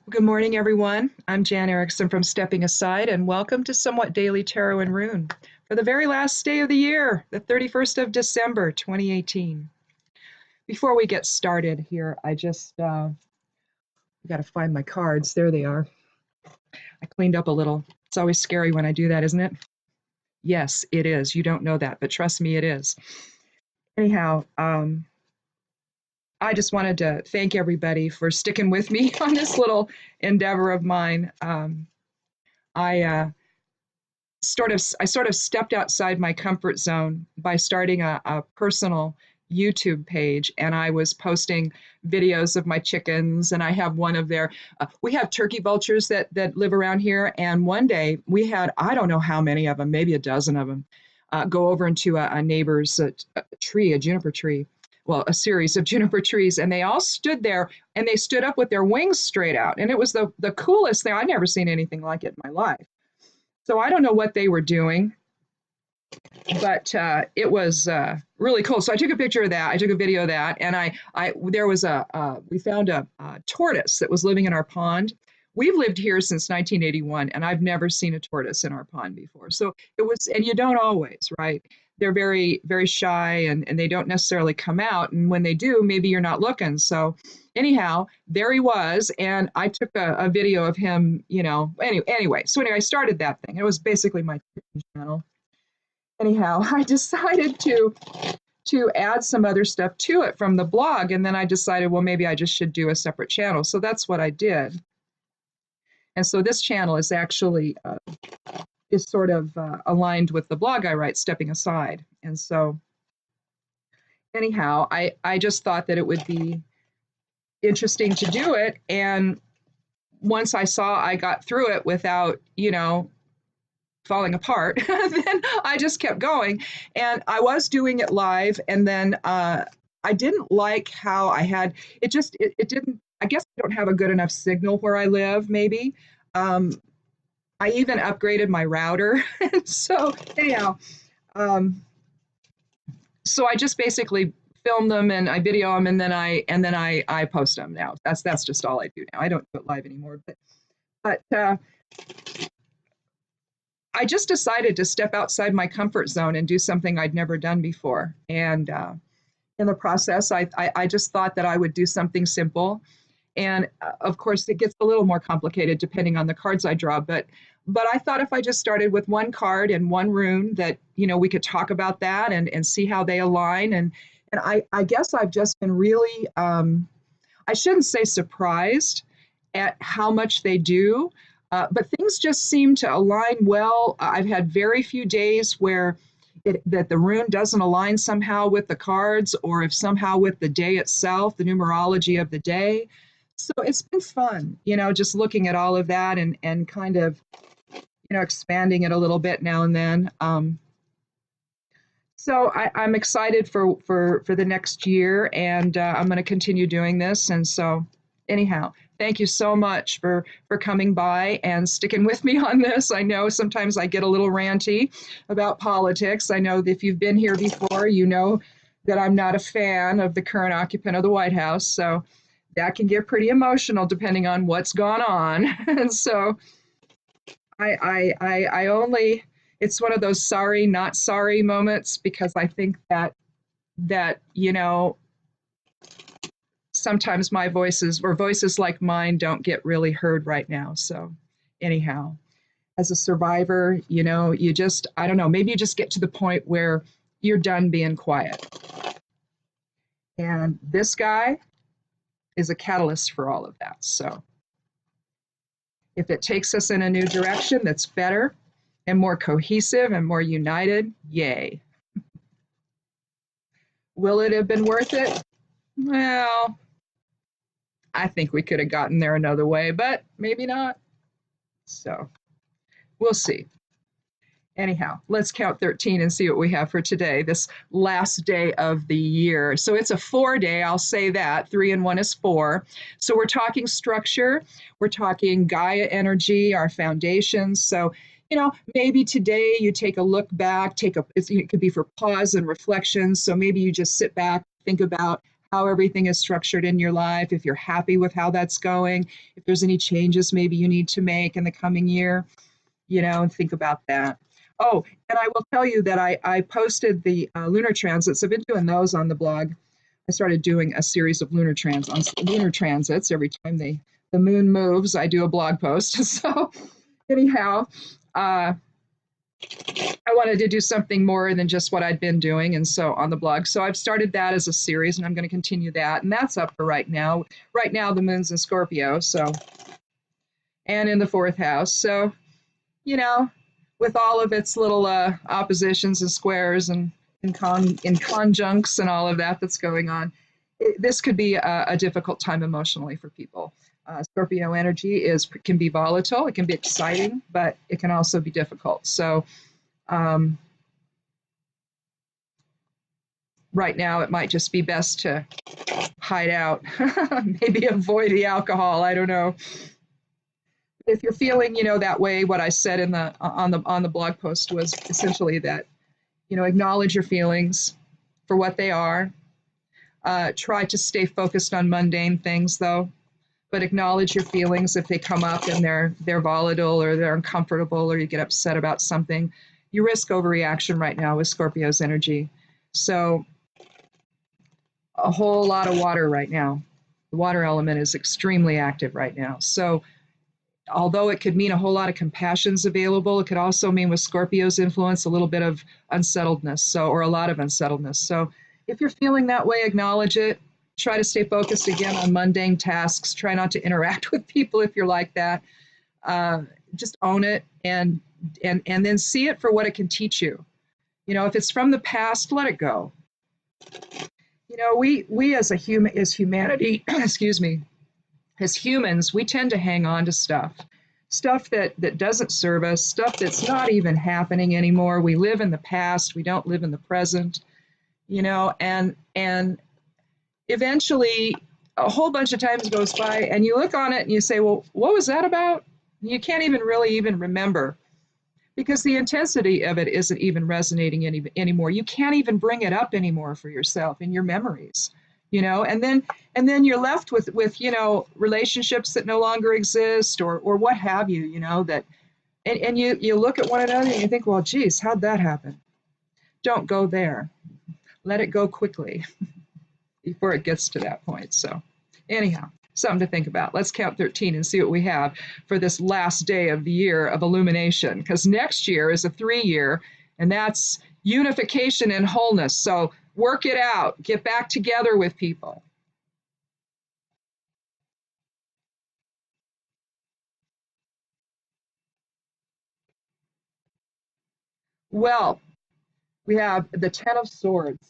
Good morning, everyone. I'm Jan Erickson from Stepping Aside, and welcome to Somewhat Daily Tarot and Rune for the very last day of the year, the 31st of December, 2018. Before we get started here, I just got to find my cards. There they are. I cleaned up a little. It's always scary when I do that, isn't it? Yes, it is. You don't know that, but trust me, it is. Anyhow, I just wanted to thank everybody for sticking with me on this little endeavor of mine. I I sort of stepped outside my comfort zone by starting a personal YouTube page, and I was posting videos of my chickens, and I have one of their we have turkey vultures that live around here, and one day we had, I don't know how many of them, maybe a dozen of them, go over into a neighbor's tree, a juniper tree, well, a series of juniper trees, and they all stood there, and they stood up with their wings straight out, and it was the coolest thing. I'd never seen anything like it in my life. So I don't know what they were doing, but it was really cool. So I took a picture of that. I took a video of that, and there was we found a tortoise that was living in our pond. We've lived here since 1981, and I've never seen a tortoise in our pond before. So it was, and you don't always, right? They're very, very shy, and they don't necessarily come out. And when they do, maybe you're not looking. So anyhow, there he was, and I took a video of him, anyway. So anyway, I started that thing. It was basically my channel. Anyhow, I decided to add some other stuff to it from the blog, and then I decided, well, maybe I just should do a separate channel. So that's what I did. And so this channel is actually is sort of aligned with the blog I write, Stepping Aside. And so anyhow, I just thought that it would be interesting to do it. And once I saw I got through it without, falling apart, then I just kept going. And I was doing it live. And then I didn't like how I had, it didn't, I guess I don't have a good enough signal where I live, maybe. I even upgraded my router. So anyhow, so I just basically film them and I video them, and then I post them now. That's just all I do now. I don't do it live anymore, but I just decided to step outside my comfort zone and do something I'd never done before. And in the process, I just thought that I would do something simple. And of course, it gets a little more complicated depending on the cards I draw. But I thought if I just started with one card and one rune, that we could talk about that and see how they align. And I guess I've just been really, I shouldn't say surprised at how much they do, but things just seem to align well. I've had very few days where that the rune doesn't align somehow with the cards, or if somehow with the day itself, the numerology of the day. So it's been fun, just looking at all of that and kind of, expanding it a little bit now and then. So I'm excited for the next year, and I'm going to continue doing this. And so anyhow, thank you so much for coming by and sticking with me on this. I know sometimes I get a little ranty about politics. I know that if you've been here before, you know that I'm not a fan of the current occupant of the White House. So that can get pretty emotional depending on what's gone on. And so I only, it's one of those sorry, not sorry moments, because I think that sometimes my voices, or voices like mine, don't get really heard right now. So anyhow, as a survivor, you just, I don't know, maybe you just get to the point where you're done being quiet. And this guy is a catalyst for all of that. So if it takes us in a new direction that's better and more cohesive and more united, yay. Will it have been worth it? Well, I think we could have gotten there another way, but maybe not. So we'll see. Anyhow, let's count 13 and see what we have for today, this last day of the year. So it's a 4-day, I'll say that. 3 and 1 is 4. So we're talking structure. We're talking Gaia energy, our foundations. So, maybe today you take a look back, it could be for pause and reflection. So maybe you just sit back, think about how everything is structured in your life, if you're happy with how that's going, if there's any changes maybe you need to make in the coming year, and think about that. Oh, and I will tell you that I posted the lunar transits. I've been doing those on the blog. I started doing a series of lunar transits every time the moon moves. I do a blog post. So anyhow, I wanted to do something more than just what I'd been doing, and so on the blog. So I've started that as a series, and I'm going to continue that, and that's up for right now. Right now, the moon's in Scorpio, so, and in the fourth house. So, with all of its little oppositions and squares and in conjuncts and all of that that's going on, this could be a difficult time emotionally for people. Scorpio energy can be volatile, it can be exciting, but it can also be difficult. So right now it might just be best to hide out, maybe avoid the alcohol, I don't know. If you're feeling, that way, what I said on the blog post was essentially that, acknowledge your feelings for what they are. Try to stay focused on mundane things, though, but acknowledge your feelings if they come up and they're volatile or they're uncomfortable or you get upset about something. You risk overreaction right now with Scorpio's energy. So a whole lot of water right now. The water element is extremely active right now. So although it could mean a whole lot of compassion's available, it could also mean with Scorpio's influence a little bit of unsettledness, or a lot of unsettledness. So if you're feeling that way, acknowledge it. Try to stay focused again on mundane tasks. Try not to interact with people if you're like that. Just own it and then see it for what it can teach you. If it's from the past, let it go. We as humanity, excuse me, as humans, we tend to hang on to stuff that doesn't serve us, stuff that's not even happening anymore. We live in the past. We don't live in the present, and eventually a whole bunch of times goes by and you look on it and you say, well, what was that about? You can't even really remember because the intensity of it isn't even resonating anymore. You can't even bring it up anymore for yourself in your memories, and then you're left with relationships that no longer exist or what have you, that, and you look at one another and you think, well, geez, how'd that happen? Don't go there. Let it go quickly before it gets to that point. So anyhow, something to think about. Let's count 13 and see what we have for this last day of the year of illumination, because next year is a 3-year, and that's unification and wholeness. So work it out. Get back together with people. Well, we have the 10 of Swords.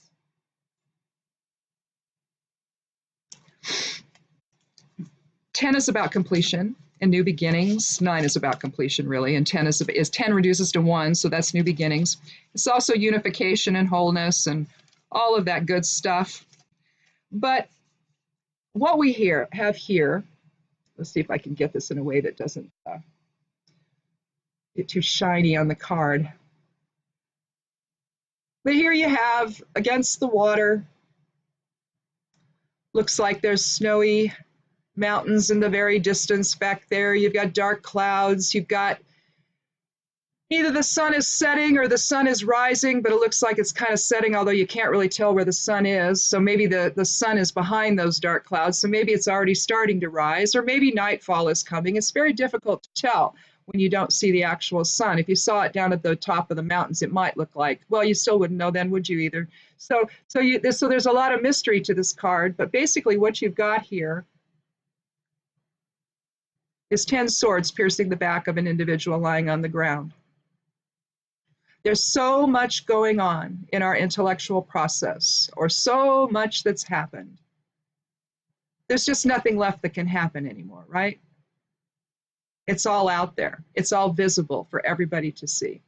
10 is about completion and new beginnings. 9 is about completion, really, and 10 is 10 reduces to 1, so that's new beginnings. It's also unification and wholeness and all of that good stuff. But what we have here, let's see if I can get this in a way that doesn't get too shiny on the card. But here you have, against the water, looks like there's snowy mountains in the very distance back there. You've got dark clouds. You've got either the sun is setting or the sun is rising, but it looks like it's kind of setting, although you can't really tell where the sun is. So maybe the sun is behind those dark clouds. So maybe it's already starting to rise, or maybe nightfall is coming. It's very difficult to tell when you don't see the actual sun. If you saw it down at the top of the mountains, it might look like, well, you still wouldn't know then, would you either? So there's a lot of mystery to this card, but basically what you've got here is 10 swords piercing the back of an individual lying on the ground. There's so much going on in our intellectual process, or so much that's happened. There's just nothing left that can happen anymore, right? It's all out there. It's all visible for everybody to see.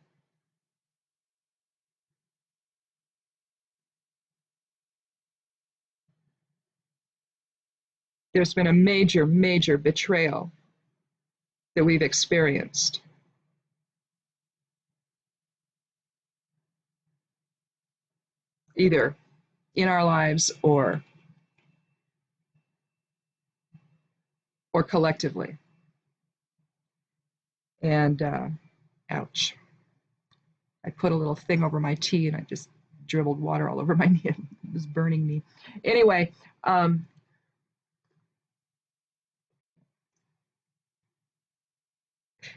There's been a major, major betrayal that we've experienced. Either in our lives or or collectively. And ouch, I put a little thing over my tea and I just dribbled water all over my knee. It was burning me. Anyway,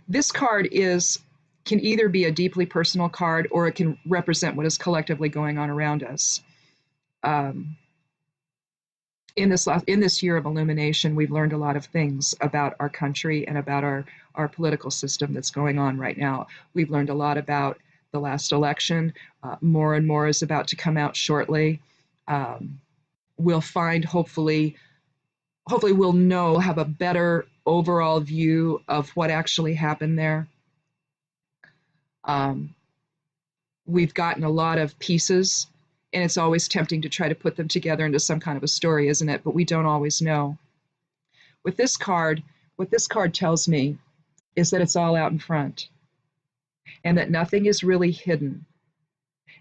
this card can either be a deeply personal card or it can represent what is collectively going on around us. Um, in this year of illumination, we've learned a lot of things about our country and about our political system that's going on right now. We've learned a lot about the last election. More and more is about to come out shortly. We'll find, hopefully we'll have a better overall view of what actually happened there. We've gotten a lot of pieces, and it's always tempting to try to put them together into some kind of a story, isn't it? But we don't always know. With this card, what this card tells me is that it's all out in front and that nothing is really hidden.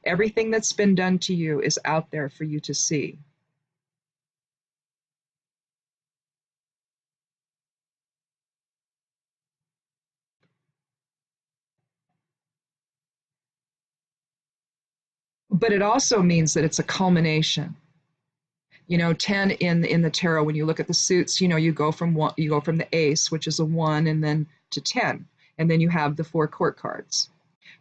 Everything that's been done to you is out there for you to see. But it also means that it's a culmination. 10 in the tarot, when you look at the suits, you go from the ace, which is a 1, and then to 10, and then you have the 4 court cards.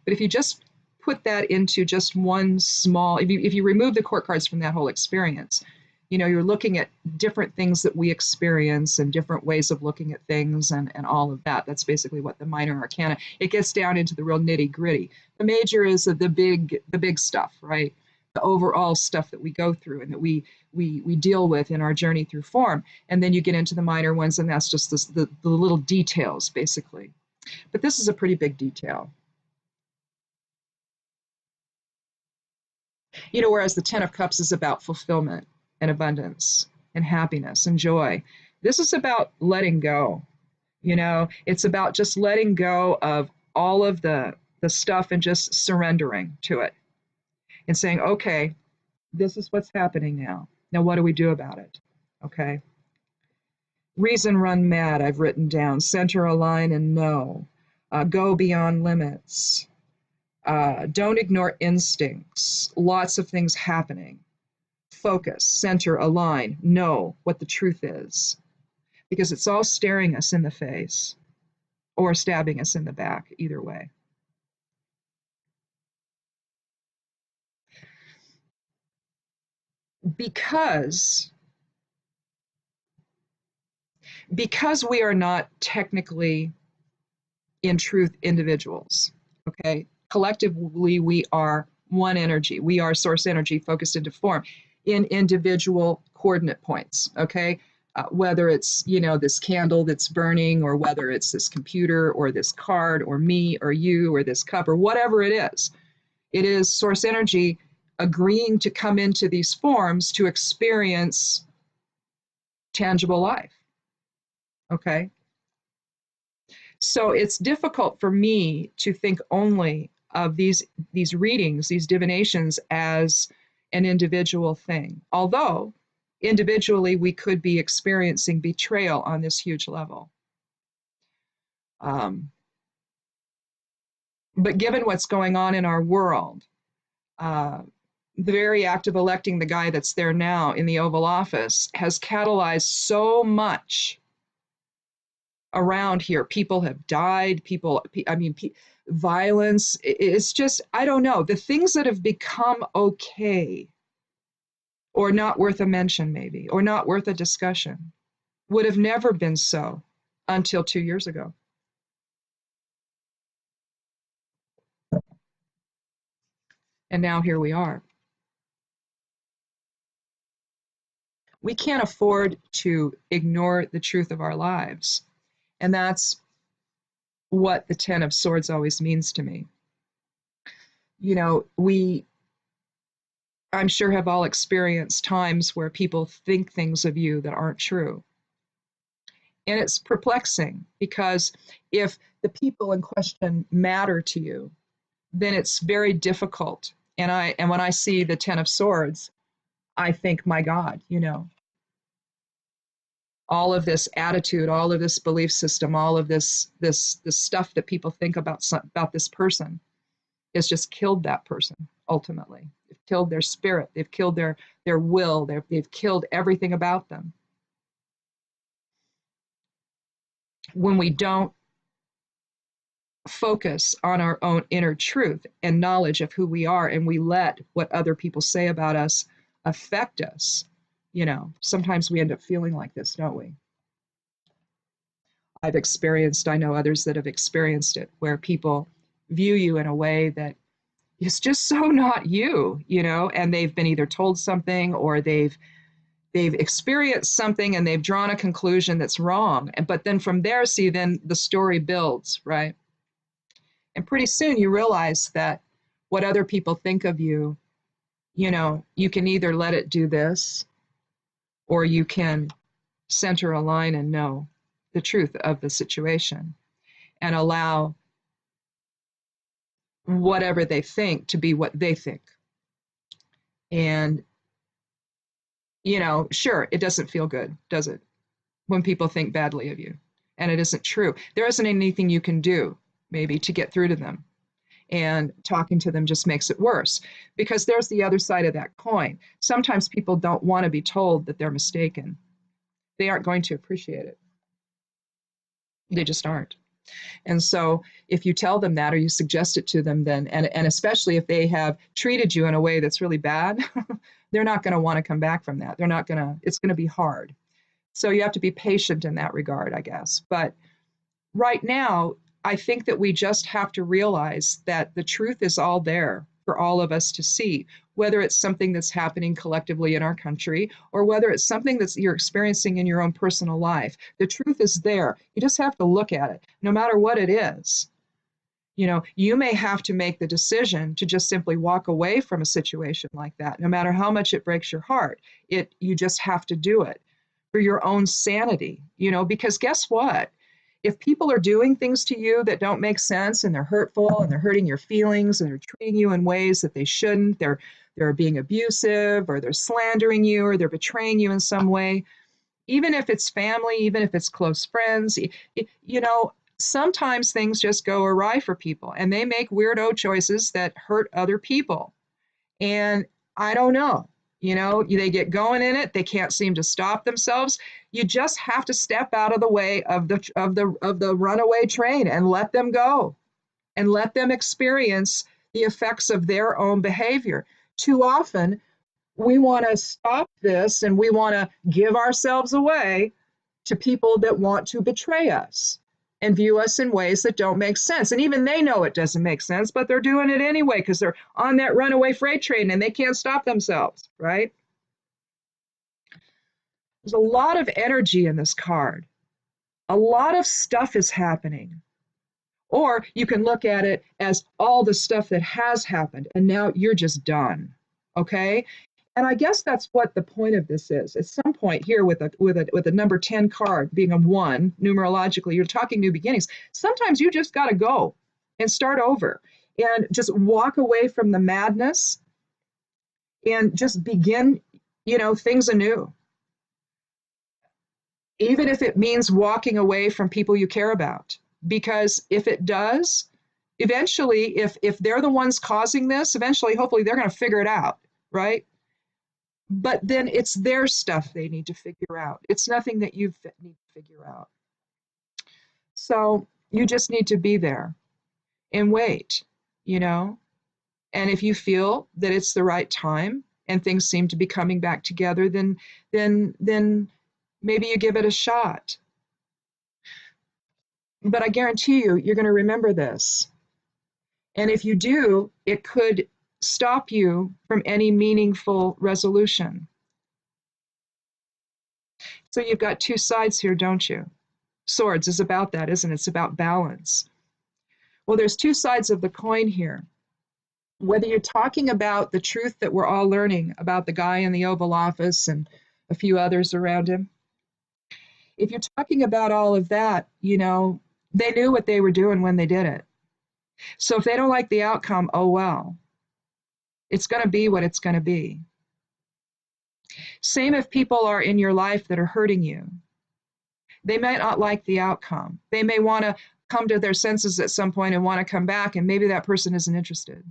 But if you just put that into just one small, if you remove the court cards from that whole experience, you're looking at different things that we experience and different ways of looking at things and all of that. That's basically what the minor arcana. It gets down into the real nitty gritty. The major is the big stuff, right? The overall stuff that we go through and that we deal with in our journey through form. And then you get into the minor ones, and that's just the little details, basically. But this is a pretty big detail. Whereas the 10 of Cups is about fulfillment and abundance and happiness and joy. This is about letting go. It's about just letting go of all of the stuff and just surrendering to it and saying, okay, this is what's happening now. Now, what do we do about it? Okay. Reason, run mad, I've written down. Center, align, and know. Go beyond limits. Don't ignore instincts. Lots of things happening. Focus, center, align, know what the truth is. Because it's all staring us in the face or stabbing us in the back, either way. Because we are not technically, in truth, individuals, okay? Collectively, we are one energy. We are source energy focused into form in individual coordinate points, okay? Whether it's, this candle that's burning, or whether it's this computer or this card or me or you or this cup or whatever it is source energy agreeing to come into these forms to experience tangible life, okay? So it's difficult for me to think only of these readings, these divinations, as an individual thing. Although individually we could be experiencing betrayal on this huge level. But given what's going on in our world, the very act of electing the guy that's there now in the Oval Office has catalyzed so much around here. People have died, violence. It's just, I don't know, the things that have become okay or not worth a mention maybe, or not worth a discussion, would have never been so until 2 years ago. And now here we are. We can't afford to ignore the truth of our lives. And that's what the 10 of Swords always means to me. We, I'm sure, have all experienced times where people think things of you that aren't true. And it's perplexing, because if the people in question matter to you, then it's very difficult. And when I see the 10 of Swords, I think, my God, all of this attitude, all of this belief system, all of this stuff that people think about this person has just killed that person ultimately. They've killed their spirit. They've killed their will. They've killed everything about them. When we don't focus on our own inner truth and knowledge of who we are, and we let what other people say about us affect us, sometimes we end up feeling like this, don't we? I know others that have experienced it, where people view you in a way that is just so not you, and they've been either told something or they've experienced something and they've drawn a conclusion that's wrong. But then from there, then the story builds, right? And pretty soon you realize that what other people think of you, you can either let it do this, or you can center a line and know the truth of the situation and allow whatever they think to be what they think. And, sure, it doesn't feel good, does it? When people think badly of you and it isn't true. There isn't anything you can do maybe to get through to them. And talking to them just makes it worse, because there's the other side of that coin. Sometimes people don't want to be told that they're mistaken. They aren't going to appreciate it. They just aren't. And so if you tell them that, or you suggest it to them, then, and especially if they have treated you in a way that's really bad, they're not going to want to come back from that. It's going to be hard. So you have to be patient in that regard, I guess. But right now, I think that we just have to realize that the truth is all there for all of us to see, whether it's something that's happening collectively in our country or whether it's something that you're experiencing in your own personal life. The truth is there. You just have to look at it, no matter what it is. You may have to make the decision to just simply walk away from a situation like that, no matter how much it breaks your heart. You just have to do it for your own sanity, because guess what? If people are doing things to you that don't make sense and they're hurtful and they're hurting your feelings and they're treating you in ways that they shouldn't, they're being abusive, or they're slandering you, or they're betraying you in some way, even if it's family, even if it's close friends, sometimes things just go awry for people and they make weirdo choices that hurt other people. And I don't know. They get going in it. They can't seem to stop themselves. You just have to step out of the way of the runaway train and let them go and let them experience the effects of their own behavior. Too often, we want to stop this and we want to give ourselves away to people that want to betray us and view us in ways that don't make sense. And even they know it doesn't make sense, but they're doing it anyway because they're on that runaway freight train and they can't stop themselves, right? There's a lot of energy in this card. A lot of stuff is happening. Or you can look at it as all the stuff that has happened and now you're just done, okay? And I guess that's what the point of this is. At some point here with a number 10 card being a 1, numerologically, you're talking new beginnings. Sometimes you just got to go and start over and just walk away from the madness and just begin, things anew. Even if it means walking away from people you care about. Because if it does, eventually, if they're the ones causing this, eventually, hopefully, they're going to figure it out, right? But then it's their stuff they need to figure out. It's nothing that you need to figure out. So you just need to be there and wait, And if you feel that it's the right time and things seem to be coming back together, then maybe you give it a shot. But I guarantee you're going to remember this. And if you do, it could stop you from any meaningful resolution. So you've got two sides here, don't you? Swords is about that, isn't it? It's about balance. Well, there's two sides of the coin here. Whether you're talking about the truth that we're all learning about the guy in the Oval Office and a few others around him, if you're talking about all of that, they knew what they were doing when they did it. So if they don't like the outcome, oh well. It's going to be what it's going to be. Same if people are in your life that are hurting you. They might not like the outcome. They may want to come to their senses at some point and want to come back, and maybe that person isn't interested.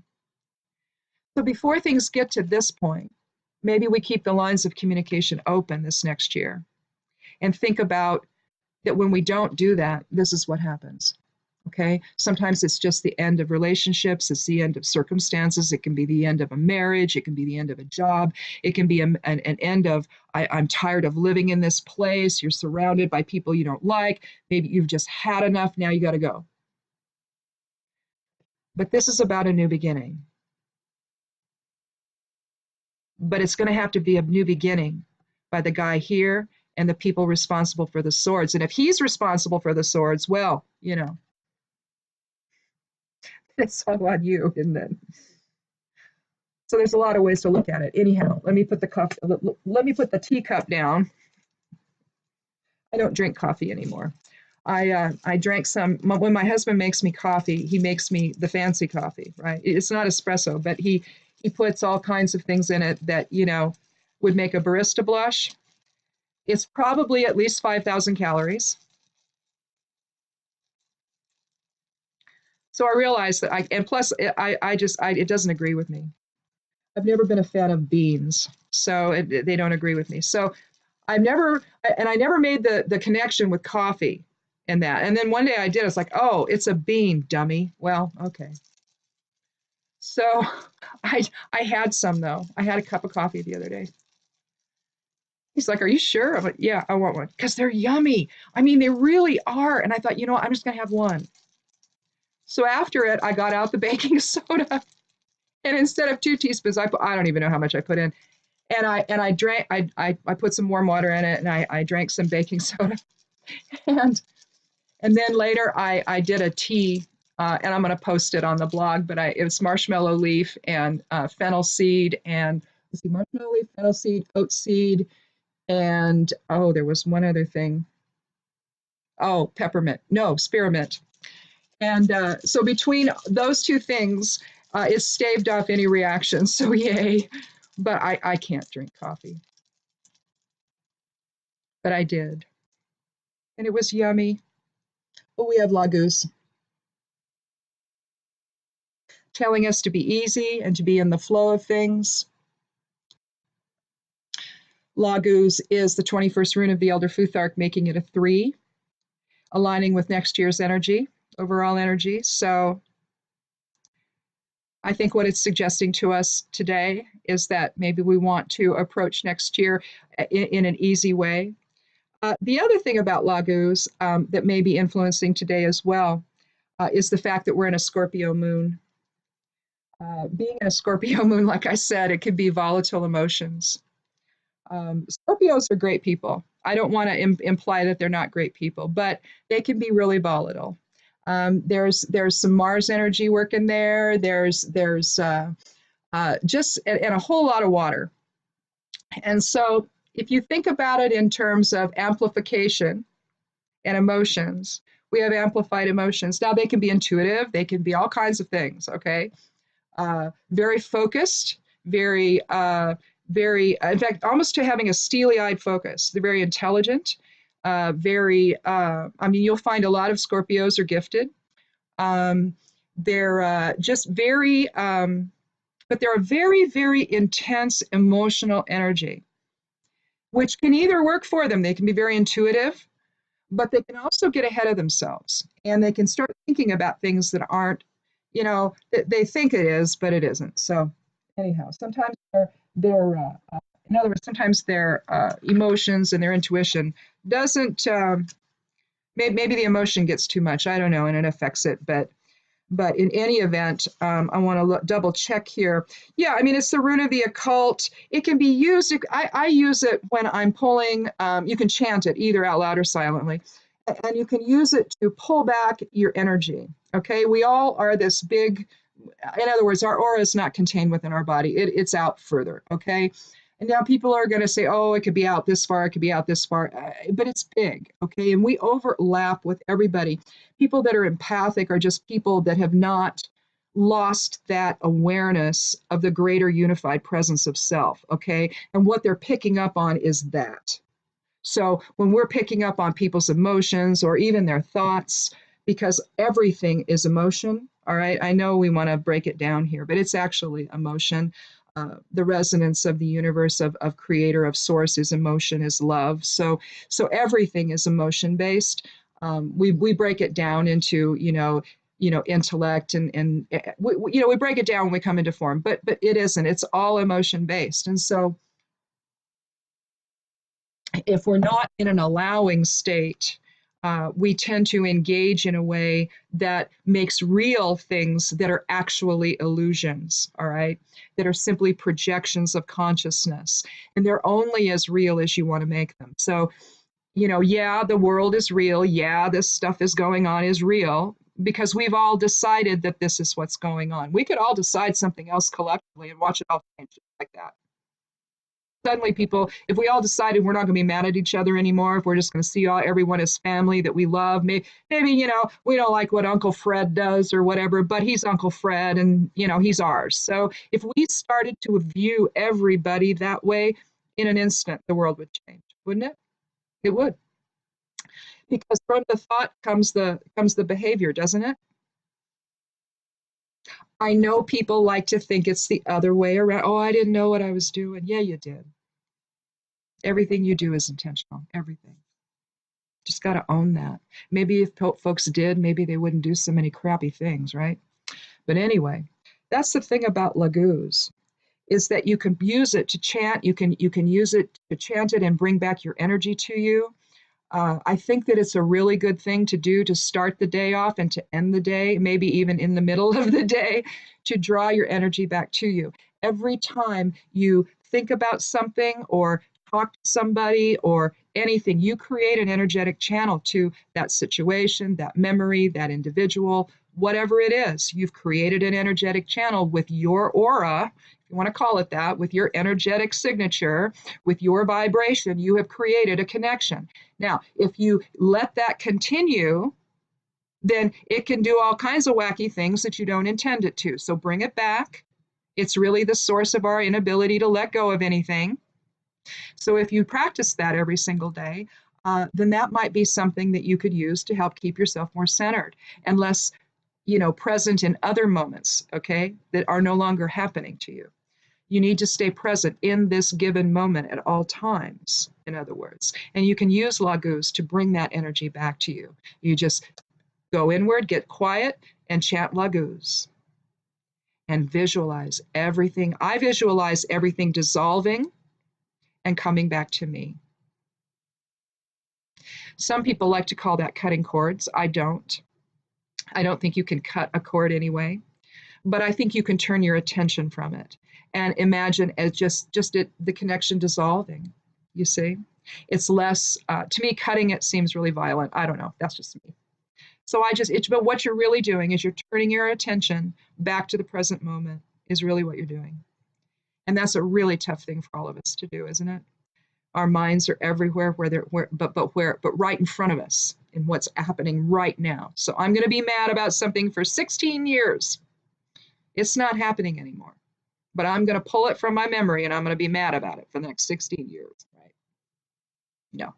So before things get to this point, maybe we keep the lines of communication open this next year and think about that when we don't do that, this is what happens. Okay. Sometimes it's just the end of relationships. It's the end of circumstances. It can be the end of a marriage. It can be the end of a job. It can be an end of, I'm tired of living in this place. You're surrounded by people you don't like. Maybe you've just had enough. Now you got to go. But this is about a new beginning. But it's going to have to be a new beginning by the guy here and the people responsible for the swords. And if he's responsible for the swords, well, it's all on you, isn't it? So there's a lot of ways to look at it. Anyhow, let me put the teacup down. I don't drink coffee anymore. I drank some when my husband makes me coffee. He makes me the fancy coffee, right? It's not espresso, but he puts all kinds of things in it that would make a barista blush. It's probably at least 5,000 calories. So I realized that and plus it doesn't agree with me. I've never been a fan of beans, so they don't agree with me. So I never made the connection with coffee and that. And then one day I did. It's like, oh, it's a bean, dummy. Well, okay. So I had some though. I had a cup of coffee the other day. He's like, are you sure? I'm like, yeah, I want one because they're yummy. I mean, they really are. And I thought, I'm just gonna have one. So after it, I got out the baking soda, and instead of 2 teaspoons, I don't even know how much I put in. And I drank. I put some warm water in it, and I drank some baking soda. And then later I did a tea, and I'm going to post it on the blog. But it was marshmallow leaf and fennel seed, and let's see, marshmallow leaf, fennel seed, oat seed, and there was one other thing. Oh, peppermint. No, spearmint. And so between those 2 things, it staved off any reaction. So yay. But I can't drink coffee. But I did. And it was yummy. But we have Laguz telling us to be easy and to be in the flow of things. Laguz is the 21st rune of the Elder Futhark, making it a 3, aligning with next year's energy, overall energy. So I think what it's suggesting to us today is that maybe we want to approach next year in an easy way. The other thing about Laguz that may be influencing today as well is the fact that we're in a Scorpio moon. Being in a Scorpio moon, like I said, it could be volatile emotions. Scorpios are great people. I don't want to imply that they're not great people, but they can be really volatile. There's some Mars energy working there. There's just and a whole lot of water. And so if you think about it in terms of amplification and emotions, we have amplified emotions. Now they can be intuitive. They can be all kinds of things. Okay. Very focused, very, in fact, almost to having a steely-eyed focus. They're very intelligent, you'll find a lot of Scorpios are gifted. They're just very, but they're a very, very intense emotional energy, which can either work for them. They can be very intuitive, but they can also get ahead of themselves, and they can start thinking about things that aren't, they think it is, but it isn't. So anyhow, sometimes in other words, sometimes their emotions and their intuition doesn't, maybe the emotion gets too much, I don't know, and it affects it. But in any event, I want to double check here. Yeah, I mean, it's the rune of the occult. It can be used, I use it when I'm pulling, you can chant it either out loud or silently, and you can use it to pull back your energy. Okay, we all are this big, in other words, our aura is not contained within our body. It's out further, okay? And now people are going to say, oh, it could be out this far, it could be out this far, but it's big, okay? And we overlap with everybody. People that are empathic are just people that have not lost that awareness of the greater unified presence of self, okay? And what they're picking up on is that. So when we're picking up on people's emotions or even their thoughts, because everything is emotion, all right? I know we want to break it down here, but it's actually emotion. The resonance of the universe, of creator, of source is emotion, is love. So everything is emotion based. We break it down into, intellect and we break it down when we come into form, but it isn't. It's all emotion based. And so if we're not in an allowing state, we tend to engage in a way that makes real things that are actually illusions, all right, that are simply projections of consciousness. And they're only as real as you want to make them. So, yeah, the world is real. Yeah, this stuff is going on is real because we've all decided that this is what's going on. We could all decide something else collectively and watch it all change like that. Suddenly people, if we all decided we're not going to be mad at each other anymore, if we're just going to see everyone as family that we love, maybe we don't like what Uncle Fred does or whatever, but he's Uncle Fred and he's ours. So if we started to view everybody that way, in an instant the world would change, wouldn't it? It would, because from the thought comes the behavior, doesn't it? I know people like to think it's the other way around. Oh, I didn't know what I was doing. Yeah, you did. Everything you do is intentional. Everything. Just got to own that. Maybe if folks did, maybe they wouldn't do so many crappy things, right? But anyway, that's the thing about Laguz, is that you can use it to chant. You can use it to chant it and bring back your energy to you. I think that it's a really good thing to do to start the day off and to end the day, maybe even in the middle of the day, to draw your energy back to you. Every time you think about something or talk to somebody or anything, you create an energetic channel to that situation, that memory, that individual, whatever it is. You've created an energetic channel with your aura, if you want to call it that, with your energetic signature, with your vibration. You have created a connection. Now, if you let that continue, then it can do all kinds of wacky things that you don't intend it to. So bring it back. It's really the source of our inability to let go of anything. So if you practice that every single day, then that might be something that you could use to help keep yourself more centered and less, present in other moments, okay, that are no longer happening to you. You need to stay present in this given moment at all times, in other words. And you can use Laguz to bring that energy back to you. You just go inward, get quiet, and chant Laguz. And visualize everything. I visualize everything dissolving and coming back to me. Some people like to call that cutting cords. I don't. I don't think you can cut a cord anyway. But I think you can turn your attention from it and imagine as just the connection dissolving. You see, it's less to me. Cutting it seems really violent. I don't know. That's just me. So but what you're really doing is you're turning your attention back to the present moment. Is really what you're doing, and that's a really tough thing for all of us to do, isn't it? Our minds are everywhere, but right in front of us in what's happening right now. So I'm going to be mad about something for 16 years. It's not happening anymore. But I'm going to pull it from my memory and I'm going to be mad about it for the next 16 years, right? No.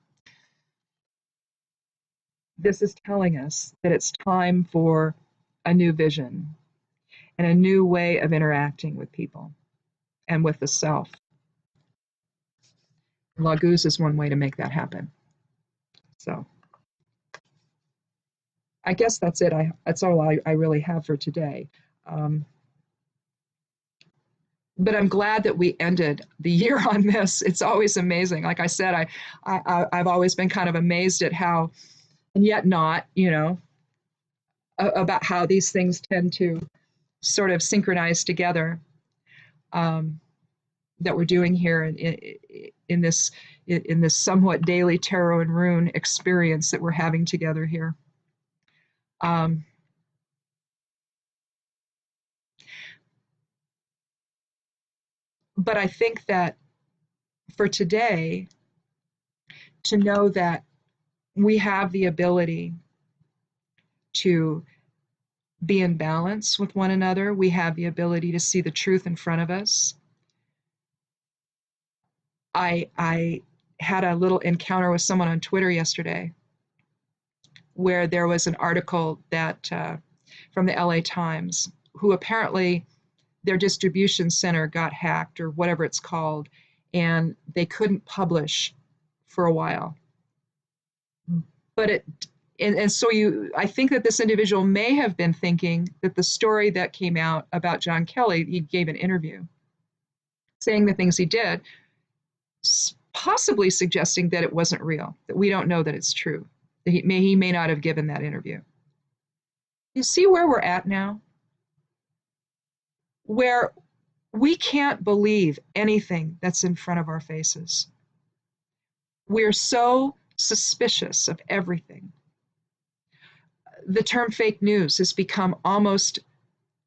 This is telling us that it's time for a new vision and a new way of interacting with people and with the self. Laguz is one way to make that happen. So I guess that's it. That's all I really have for today. But I'm glad that we ended the year on this. It's always amazing. Like I said, I've always been kind of amazed at how, and yet not, about how these things tend to sort of synchronize together, that we're doing here in this somewhat daily tarot and rune experience that we're having together here. But I think that for today, to know that we have the ability to be in balance with one another, we have the ability to see the truth in front of us. I had a little encounter with someone on Twitter yesterday where there was an article that from the LA Times, who apparently their distribution center got hacked or whatever it's called, and they couldn't publish for a while. But I think that this individual may have been thinking that the story that came out about John Kelly, he gave an interview saying the things he did, possibly suggesting that it wasn't real, that we don't know that it's true, that he may not have given that interview. You see where we're at now? Where we can't believe anything that's in front of our faces. We're so suspicious of everything. The term fake news has become almost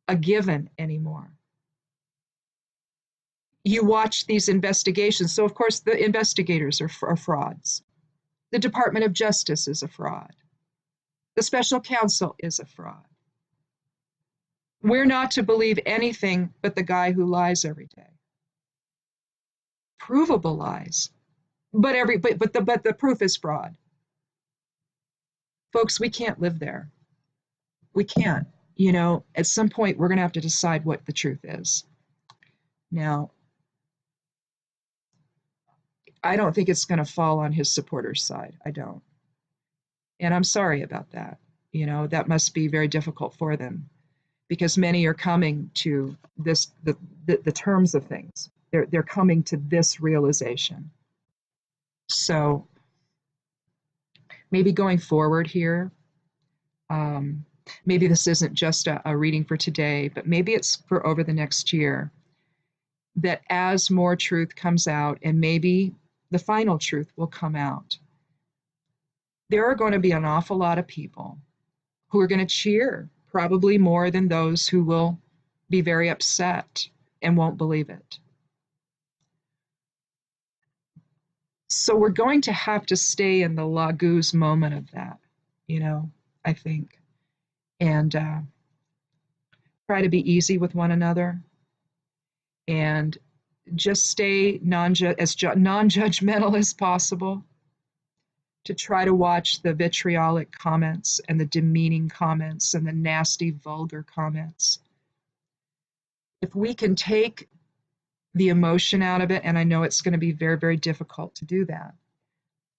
a given anymore. You watch these investigations. So, of course, the investigators are frauds. The Department of Justice is a fraud. The special counsel is a fraud. We're not to believe anything but the guy who lies every day. Provable lies. But the proof is fraud. Folks, we can't live there. We can't. You know, at some point, we're going to have to decide what the truth is. Now, I don't think it's going to fall on his supporters' side. I don't. And I'm sorry about that. You know, that must be very difficult for them because many are coming to this, the terms of things. They're coming to this realization. So maybe going forward here, maybe this isn't just a reading for today, but maybe it's for over the next year, that as more truth comes out, and maybe the final truth will come out, there are going to be an awful lot of people who are going to cheer, probably more than those who will be very upset and won't believe it. So we're going to have to stay in the Laguz moment of that, you know, I think, and try to be easy with one another and just stay non-judgmental as possible, to try to watch the vitriolic comments and the demeaning comments and the nasty, vulgar comments. If we can take the emotion out of it, and I know it's going to be very, very difficult to do that,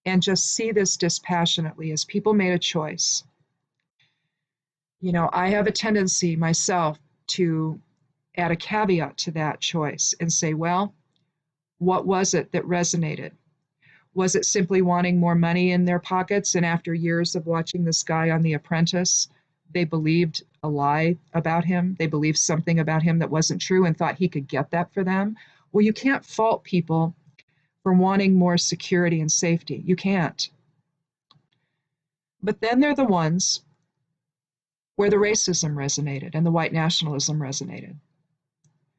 and just see this dispassionately as people made a choice. You know, I have a tendency myself to add a caveat to that choice and say, well, what was it that resonated? Was it simply wanting more money in their pockets? And after years of watching this guy on The Apprentice, they believed a lie about him. They believed something about him that wasn't true and thought he could get that for them. Well, you can't fault people for wanting more security and safety. You can't. But then there are the ones where the racism resonated and the white nationalism resonated.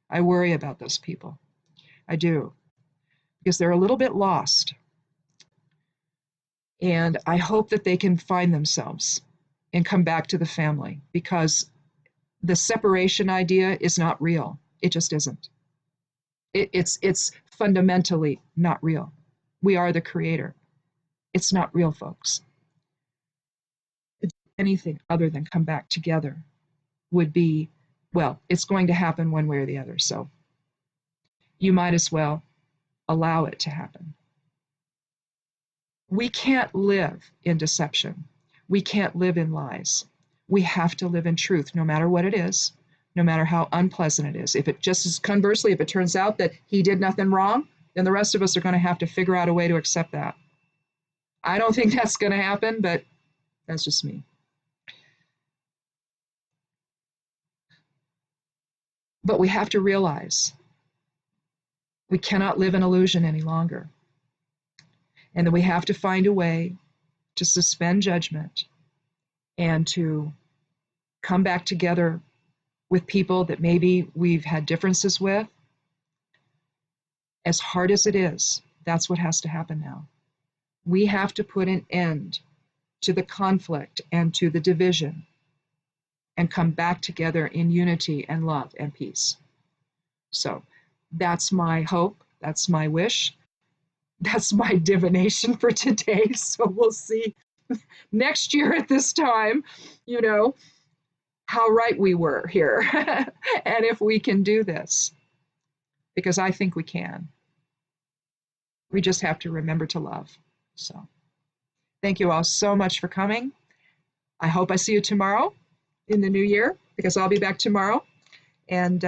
I worry about those people. I do. Because they're a little bit lost. And I hope that they can find themselves and come back to the family, because the separation idea is not real. It just isn't. It's fundamentally not real. We are the creator. It's not real, folks. Anything other than come back together would be, well, it's going to happen one way or the other. So you might as well allow it to happen. We can't live in deception. We can't live in lies. We have to live in truth, no matter what it is, no matter how unpleasant it is. If it just is, conversely, if it turns out that he did nothing wrong, then the rest of us are going to have to figure out a way to accept that. I don't think that's going to happen, but that's just me. But we have to realize we cannot live in illusion any longer. And that we have to find a way to suspend judgment and to come back together with people that maybe we've had differences with. As hard as it is, that's what has to happen now. We have to put an end to the conflict and to the division and come back together in unity and love and peace. So that's my hope. That's my wish. That's my divination for today. So we'll see next year at this time, you know, how right we were here and if we can do this, because I think we can. We just have to remember to love. So thank you all so much for coming. I hope I see you tomorrow in the new year, because I'll be back tomorrow. And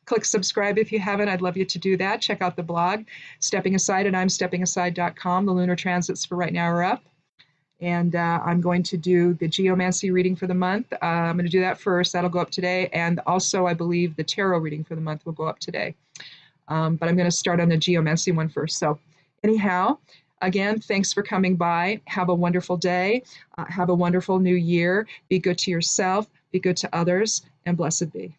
click subscribe if you haven't. I'd love you to do that. Check out the blog, Stepping Aside, and I'm steppingaside.com. The lunar transits for right now are up. And I'm going to do the geomancy reading for the month. I'm going to do that first. That'll go up today. And also, I believe the tarot reading for the month will go up today. But I'm going to start on the geomancy one first. So anyhow, again, thanks for coming by. Have a wonderful day. Have a wonderful new year. Be good to yourself. Be good to others. And blessed be.